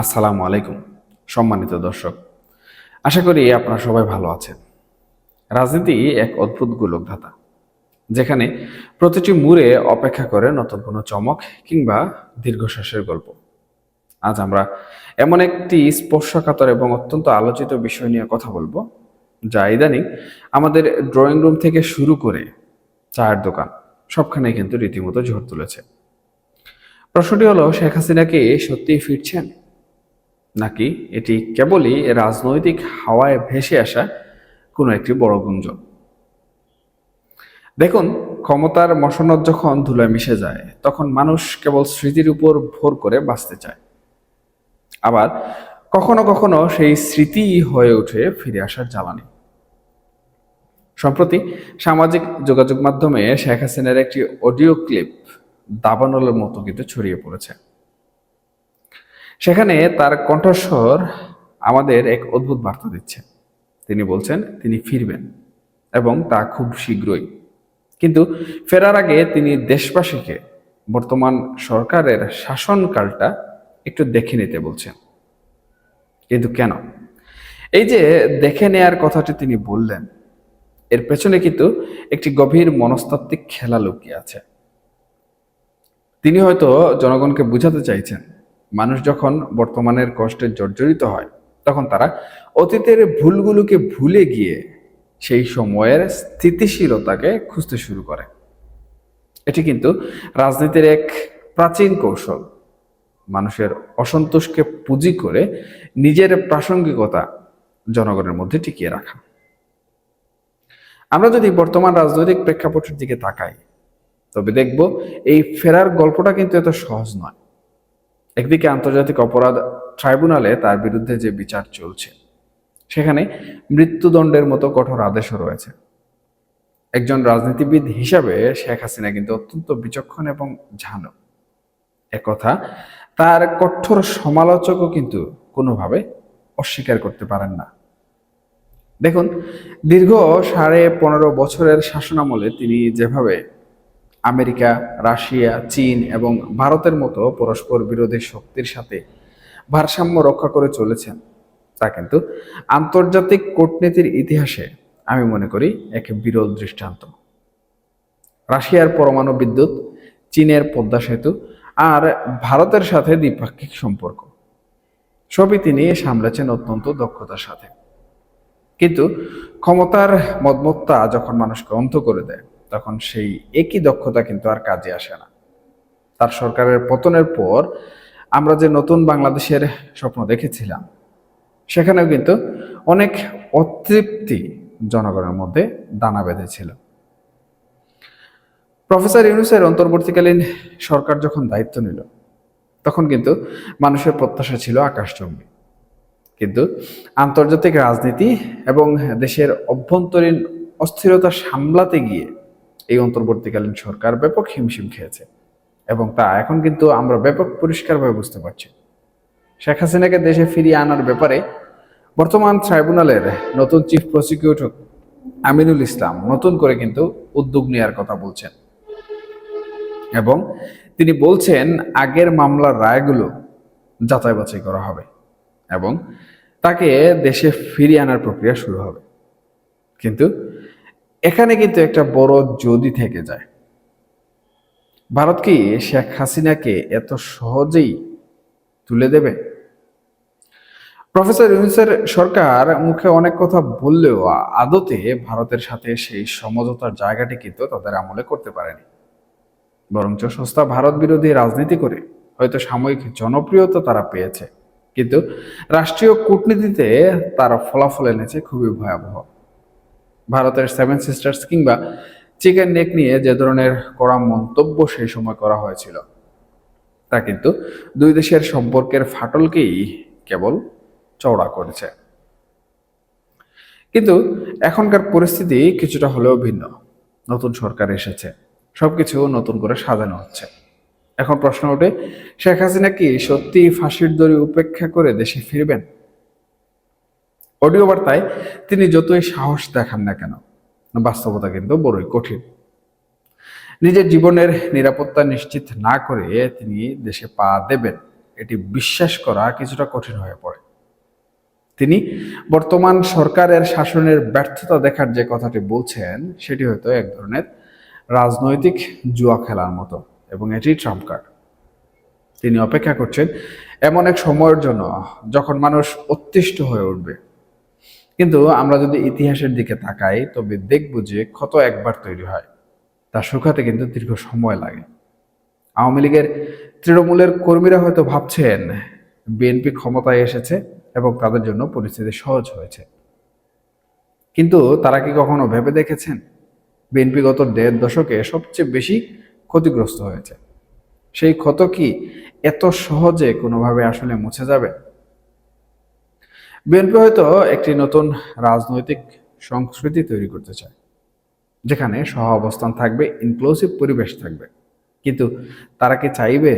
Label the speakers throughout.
Speaker 1: আসসালামু আলাইকুম সম্মানিত দর্শক। আশা করি আপনারা সবাই ভালো আছেন। রাজনীতি এক অদ্ভুত গোলকধাঁধা, যেখানে প্রতিটি মোড়ে অপেক্ষা করে নতুন কোনো চমক কিংবা দীর্ঘশ্বাসের গল্প। আজ আমরা এমন একটি স্পর্শকাতর এবং অত্যন্ত আলোচিত বিষয় নিয়ে কথা বলবো, যা ইদানিং আমাদের ড্রয়িং রুম থেকে শুরু করে চায়ের দোকান সবখানে কিন্তু রীতিমতো ঝড় তুলেছে। প্রশ্নটি হলো, শেখ হাসিনা কি সত্যিই ফিরছেন, নাকি এটি কেবলই রাজনৈতিক হাওয়ায় ভেসে আসা কোনো একটি বড় গুঞ্জন? দেখুন, ক্ষমতার মসনদ যখন ধুলায় মিশে যায়, তখন মানুষ কেবল স্মৃতির উপর ভর করে বাঁচতে চায়। আবার কখনো কখনো সেই স্মৃতি হয়ে ওঠে ফিরে আসার জ্বালানি। সম্প্রতি সামাজিক যোগাযোগ মাধ্যমে শেখ হাসিনার একটি অডিও ক্লিপ দাবানলের মতো কিন্তু ছড়িয়ে পড়েছে। সেখানে তার কণ্ঠস্বর আমাদের এক অদ্ভুত বার্তা দিচ্ছে। তিনি বলছেন তিনি ফিরবেন, এবং তা খুব শীঘ্রই। কিন্তু ফেরার আগে তিনি দেশবাসীকে বর্তমান সরকারের শাসনকালটা একটু দেখে নিতে বলছেন। কিন্তু কেন এই যে দেখে নেয়ার কথাটি তিনি বললেন, এর পেছনে কিন্তু একটি গভীর মনস্তাত্ত্বিক খেলা লুকিয়ে আছে। তিনি হয়তো জনগণকে বুঝাতে চাইছেন, মানুষ যখন বর্তমানের কষ্টে জর্জরিত হয়, তখন তারা অতীতের ভুলগুলোকে ভুলে গিয়ে সেই সময়ের স্থিতিশীলতাকে খুঁজতে শুরু করে। এটি কিন্তু রাজনীতির এক প্রাচীন কৌশল, মানুষের অসন্তোষকে পুঁজি করে নিজের প্রাসঙ্গিকতা জনগণের মধ্যে টিকিয়ে রাখা। আমরা যদি বর্তমান রাজনৈতিক প্রেক্ষাপটের দিকে তাকাই, তবে দেখব এই ফেরার গল্পটা কিন্তু এত সহজ নয়। একদিকে আন্তর্জাতিক অপরাধ ট্রাইব্যুনালে তার বিরুদ্ধে যে বিচার চলছে, সেখানে মৃত্যুদণ্ডের মতো কঠোর আদেশও রয়েছে। একজন রাজনীতিবিদ হিসাবে শেখ হাসিনা কিন্তু অত্যন্ত বিচক্ষণ এবং ঝানু। একথা তার কঠোর সমালোচকও কিন্তু কোনোভাবে অস্বীকার করতে পারেন না। দেখুন, দীর্ঘ 15.5 বছরের শাসনামলে তিনি যেভাবে আমেরিকা, রাশিয়া, চীন এবং ভারতের মতো পরস্পর বিরোধী শক্তির সাথে ভারসাম্য রক্ষা করে চলেছেন, তা কিন্তু আন্তর্জাতিক কূটনীতির ইতিহাসে আমি মনে করি এক বিরল দৃষ্টান্ত। রাশিয়ার পরমাণু বিদ্যুৎ, চীনের পদ্মা সেতু আর ভারতের সাথে দ্বিপাক্ষিক সম্পর্ক সবই তিনি সামলেছেন অত্যন্ত দক্ষতার সাথে। কিন্তু ক্ষমতার মদমত্তা যখন মানুষকে অন্ধ করে দেয়, তখন সেই একই দক্ষতা কিন্তু আর কাজে আসে না। তার সরকারের পতনের পর আমরা যে নতুন বাংলাদেশের স্বপ্ন দেখেছিলাম, সেখানেও কিন্তু অনেক অতৃপ্তি জনগণের মধ্যে দানা বেঁধেছিল। প্রফেসর ইউনূসের অন্তর্বর্তীকালীন সরকার যখন দায়িত্ব নিল, তখন কিন্তু মানুষের প্রত্যাশা ছিল আকাশচুম্বী। কিন্তু আন্তর্জাতিক রাজনীতি এবং দেশের অভ্যন্তরীণ অস্থিরতা সামলাতে গিয়ে এই অন্তর্বর্তীকালীন সরকার ব্যাপক হিমশিম খেয়েছে, এবং তা এখন কিন্তু আমরা ব্যাপক পরিষ্কারভাবে বুঝতে পারছি। শেখ হাসিনাকে দেশে ফিরিয়ে আনার ব্যাপারে বর্তমান ট্রাইব্যুনালের নতুন চিফ প্রসিকিউটর আমিনুল ইসলাম নতুন করে কিন্তু উদ্যোগ নেওয়ার কথা বলছেন, এবং তিনি বলছেন আগের মামলার রায়গুলো যাচাই বাছাই করা হবে এবং তাকে দেশে ফিরিয়ে আনার প্রক্রিয়া শুরু হবে। কিন্তু এখানে কিন্তু একটা বড় যদি থেকে যায়। ভারত কি শেখ হাসিনাকে এত সহজেই তুলে দেবে? প্রফেসর ইউনূসের সরকার মুখে অনেক কথা বললেও আদতে ভারতের সাথে সেই সমঝোতার জায়গাটি কিন্তু তাদের আমলে করতে পারেনি। বরঞ্চ সস্তা ভারত বিরোধী রাজনীতি করে হয়তো সাময়িক জনপ্রিয়তা তারা পেয়েছে, কিন্তু রাষ্ট্রীয় কূটনীতিতে তারা ফলাফল এনেছে খুবই ভয়াবহ। ভারতের সেভেন সিস্টার্স কিংবা চিকেন নেক নিয়ে যে ধরনের কড়া মন্তব্য সেই সময় করা হয়েছিল, তা কিন্তু দুই দেশের সম্পর্কের ফাটলকেই কেবল চওড়া করেছে। কিন্তু এখনকার পরিস্থিতি কিছুটা হলেও ভিন্ন। নতুন সরকার এসেছে, সবকিছু নতুন করে সাজানো হচ্ছে। এখন প্রশ্ন ওঠে, শেখ হাসিনা কি সত্যি ফাঁসির দড়ি উপেক্ষা করে দেশে ফিরবেন? অডিও বার্তায় তিনি যতই সাহস দেখান না কেন, বাস্তবতা কিন্তু বড়ই কঠিন। নিজের জীবনের নিরাপত্তা নিশ্চিত না করে তিনি দেশে পা দেবেন, এটি বিশ্বাস করা কিছুটা কঠিন হয়ে পড়ে। তিনি বর্তমান সরকারের শাসনের ব্যর্থতা দেখার যে কথাটি বলছেন সেটি হয়তো এক ধরনের রাজনৈতিক জুয়া খেলার মতো, এবং এটি ট্রাম্প কার্ড। তিনি অপেক্ষা করছেন এমন এক সময়ের জন্য যখন মানুষ অতিষ্ঠ হয়ে উঠবে। কিন্তু আমরা যদি ইতিহাসের দিকে তাকাই তবে দেখব যে ক্ষত একবার তৈরি হয়, তা শুকাতে কিন্তু দীর্ঘ সময় লাগে। আওয়ামী লীগের তৃণমূলের কর্মীরা হয়তো ভাবছেন বিএনপি ক্ষমতায় এসেছে এবং তাদের জন্য পরিস্থিতি সহজ হয়েছে, কিন্তু তারা কি কখনো ভেবে দেখেছেন বিএনপি গত ১.৫ দশকে সবচেয়ে বেশি ক্ষতিগ্রস্ত হয়েছে? সেই ক্ষত কি এত সহজে কোনোভাবে আসলে মুছে যাবে? বিএনপি হয়তো একটি নতুন রাজনৈতিক সংস্কৃতি তৈরি করতে চায়, যেখানে সহ অবস্থান থাকবে, ইনক্লুসিভ পরিবেশ থাকবে। কিন্তু তারা কি চাইবে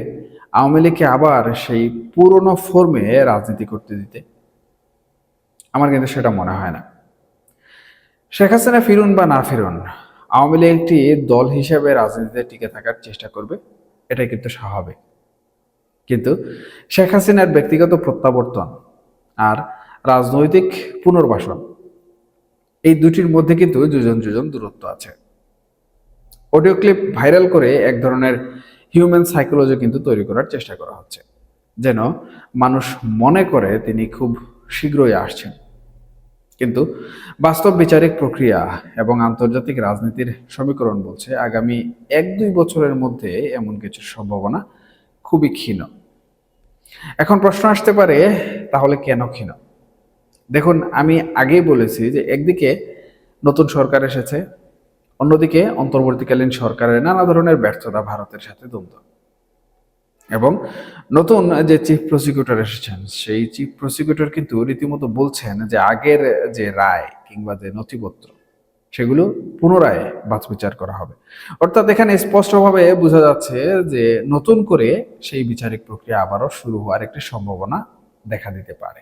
Speaker 1: আওয়ামী লীগকে আবার সেই পুরনো ফর্মে রাজনীতি করতে দিতে? আমার কিন্তু সেটা মনে হয় না। শেখ হাসিনা ফিরুন বা না ফিরুন, আওয়ামী লীগ একটি দল হিসেবে রাজনীতিতে টিকে থাকার চেষ্টা করবে, এটাই কিন্তু স্বাভাবিক। কিন্তু শেখ হাসিনার ব্যক্তিগত প্রত্যাবর্তন আর রাজনৈতিক পুনর্বাসন, এই দুটির মধ্যে কিন্তু যোজন যোজন দূরত্ব আছে। অডিও ক্লিপ ভাইরাল করে এক ধরনের হিউম্যান সাইকোলজি কিন্তু তৈরি করার চেষ্টা করা হচ্ছে, যেন মানুষ মনে করে তিনি খুব শীঘ্রই আসছেন। কিন্তু বাস্তব বিচারিক প্রক্রিয়া এবং আন্তর্জাতিক রাজনীতির সমীকরণ বলছে আগামী ১-২ বছরের মধ্যে এমন কিছুর সম্ভাবনা খুবই ক্ষীণ। এখন প্রশ্ন আসতে পারে, তাহলে কেন ক্ষীণ? দেখুন, আমি আগেই বলেছি যে একদিকে নতুন সরকার এসেছে, অন্যদিকে অন্তর্বর্তীকালীন সরকারের নানা ধরনের ব্যর্থতা, ভারতের সাথে দ্বন্দ্ব, এবং নতুন যে চিফ প্রসিকিউটর এসেছেন সেই চিফ প্রসিকিউটর কিন্তু রীতিমতো বলছেন যে আগের যে রায় কিংবা যে নথিপত্র সেগুলো পুনরায় বাছবিচার করা হবে। অর্থাৎ এখানে স্পষ্টভাবে বোঝা যাচ্ছে যে নতুন করে সেই বিচারিক প্রক্রিয়া আবারও শুরু হওয়ার একটি সম্ভাবনা দেখা দিতে পারে।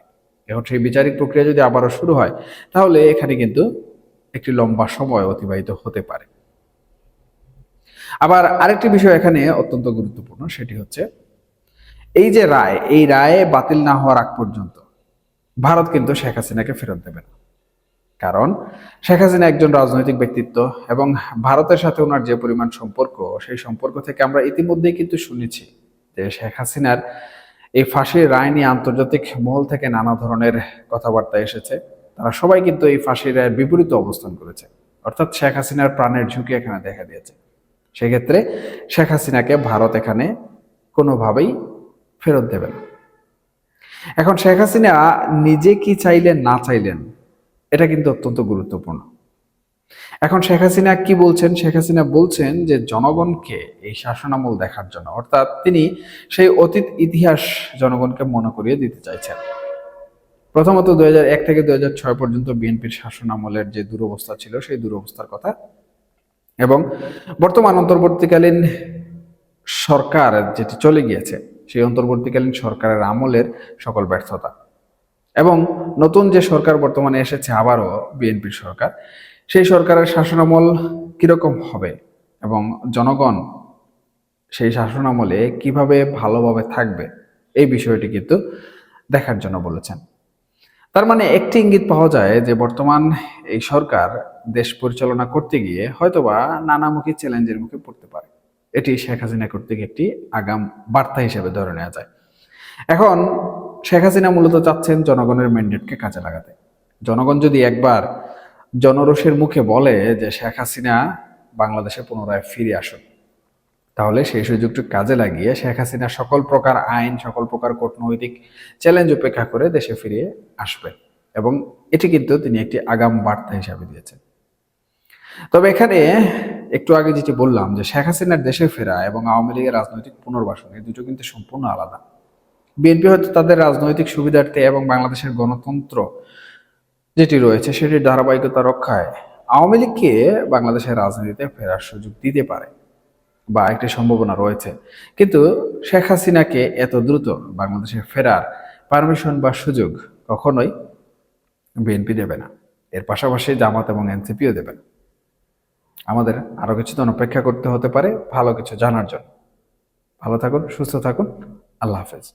Speaker 1: এখন সেই বিচারিক প্রক্রিয়া যদি আবারও শুরু হয় তাহলে এখানে কিন্তু একটি লম্বা সময় অতিবাহিত হতে পারে। আবার আরেকটি বিষয় এখানে অত্যন্ত গুরুত্বপূর্ণ, সেটি হচ্ছে এই যে রায়, এই রায় বাতিল না হওয়ার আগ পর্যন্ত ভারত কিন্তু শেখ হাসিনাকে ফেরত দেবে না। কারণ শেখ হাসিনা একজন রাজনৈতিক ব্যক্তিত্ব এবং ভারতের সাথে ওনার যে পরিমাণ সম্পর্ক, সেই সম্পর্ক থেকে আমরা ইতিমধ্যেই কিন্তু শুনেছি যে শেখ হাসিনার এই ফাঁসির রায় নিয়ে আন্তর্জাতিক মহল থেকে নানা ধরনের কথাবার্তা এসেছে। তারা সবাই কিন্তু এই ফাঁসির রায়ের বিপরীত অবস্থান করেছে, অর্থাৎ শেখ হাসিনার প্রাণের ঝুঁকি এখানে দেখা দিয়েছে। সেক্ষেত্রে শেখ হাসিনাকে ভারত এখানে কোনোভাবেই ফেরত দেবে না। এখন শেখ হাসিনা নিজে কি চাইলেন না চাইলেন, এটা কিন্তু অত্যন্ত গুরুত্বপূর্ণ। এখন শেখ হাসিনা কি বলছেন? শেখ হাসিনা বলছেন যে জনগণকে এই শাসনামল দেখার জন্য, অর্থাৎ তিনি সেই অতীত ইতিহাস জনগণকে মনে করিয়ে দিতে চাইছেন। প্রথমত ২০০১ থেকে ২০০৬ পর্যন্ত বিএনপির শাসনামলের যে দুরবস্থা ছিল সেই দুরবস্থার কথা, এবং বর্তমান অন্তর্বর্তীকালীন সরকার যেটি চলে গিয়েছে সেই অন্তর্বর্তীকালীন সরকারের আমলের সকল ব্যর্থতা, এবং নতুন যে সরকার বর্তমানে এসেছে আবারও বিএনপির সরকার, সেই সরকারের শাসনামল কিরকম হবে এবং জনগণ সেই শাসনামলে কিভাবে ভালোভাবে থাকবে, এই বিষয়টি কিন্তু দেখার জন্য বলেছেন। তার মানে একটি ইঙ্গিত পাওয়া যায় যে বর্তমান এই সরকার দেশ পরিচালনা করতে গিয়ে হয়তোবা নানামুখী চ্যালেঞ্জের মুখে পড়তে পারে। এটি শেখ হাসিনা কর্তৃক একটি আগাম বার্তা হিসেবে ধরে নেওয়া যায়। এখন শেখ হাসিনা মূলত চাচ্ছেন জনগণের ম্যান্ডেটকে কাজে লাগাতে। জনগণ যদি একবার জনরোষের মুখে বলে যে শেখ হাসিনা বাংলাদেশে পুনরায় ফিরে আসুন, তাহলে সেই সুযোগটি কাজে লাগিয়ে শেখ হাসিনা সকল প্রকার আইন, সকল প্রকার কূটনৈতিক চ্যালেঞ্জ উপেক্ষা করে দেশে ফিরে আসবে, এবং এটি কিন্তু তিনি একটি আগাম বার্তা হিসাবে দিয়েছেন। তবে এখানে একটু আগে যেটি বললাম যে শেখ হাসিনার দেশে ফেরা এবং আওয়ামী লীগের রাজনৈতিক পুনর্বাসন, এই দুটো কিন্তু সম্পূর্ণ আলাদা। বিএনপি হয়তো তাদের রাজনৈতিক সুবিধার্থে এবং বাংলাদেশের গণতন্ত্র যেটি রয়েছে সেটির ধারাবাহিকতা রক্ষায় আওয়ামী লীগকে বাংলাদেশের রাজনীতিতে ফেরার সুযোগ দিতে পারে বা একটি সম্ভাবনা রয়েছে, কিন্তু শেখ হাসিনাকে এত দ্রুত বাংলাদেশে ফেরার পারমিশন বা সুযোগ কখনোই বিএনপি দেবে না। এর পাশাপাশি জামাত এবং এনসিপিও দেবে না। আমাদের আরো কিছুদিন অপেক্ষা করতে হতে পারে ভালো কিছু জানার জন্য। ভালো থাকুন, সুস্থ থাকুন, আল্লাহ হাফেজ।